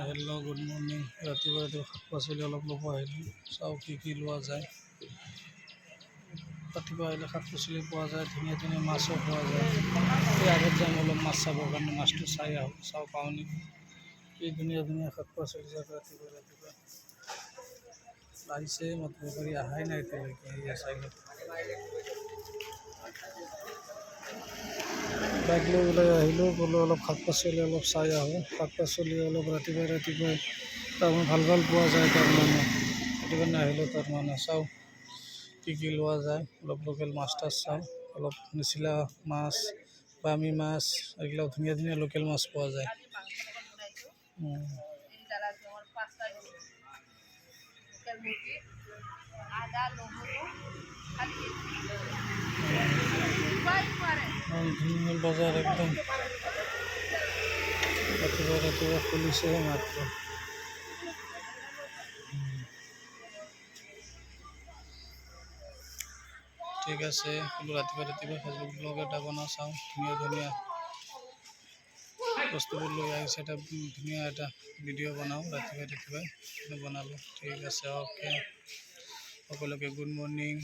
Hello' good morning. ৰাতিপুৱা শাক পাচলি অলপ ল'ব আহিলোঁ, চাওঁ কি লোৱা যায়। ৰাতিপুৱা আহিলে শাক পাচলি পোৱা যায়, ধুনীয়া ধুনীয়া মাছো পোৱা যায়। এই আগত যাম অলপ মাছ চাবৰ কাৰণে, মাছটো চাই আহোঁ, চাওঁ পাওঁ নেকি। কি ধুনীয়া ধুনীয়া শাক পাচলি যায় ৰাতিপুৱা আহিছে, মাত্ৰ কৰি অহাই নাই এতিয়ালৈকে। এই চাইডত বাইক লৈ ওলাই আহিলোঁ, বোলো অলপ শাক পাচলি অলপ চাই আহোঁ। শাক পাচলি অলপ ৰাতিপুৱাই তাৰমানে ভাল পোৱা যায় তাৰমানে, সেইটো কাৰণে আহিলোঁ। তাৰমানে চাওঁ কি লোৱা যায়। অলপ লোকেল মাছ টাছ চাওঁ, অলপ নিচিলা মাছ, বামি মাছ, এইবিলাক ধুনীয়া ধুনীয়া লোকেল মাছ পোৱা যায়। ধুনীয়া বজাৰ একদম ৰাতিপুৱা খুলিছেহে মাত্ৰ। ঠিক আছে, ৰাতিপুৱা ফেচবুক ব্লগ এটা বনাওঁ, চাওঁ ধুনীয়া ধুনীয়া বস্তুবোৰ লৈ আহিছে। এটা ধুনীয়া এটা ভিডিঅ' বনাওঁ ৰাতিপুৱাই বনালোঁ। ঠিক আছে, অ'কে, সকলোকে গুড মৰ্ণিং।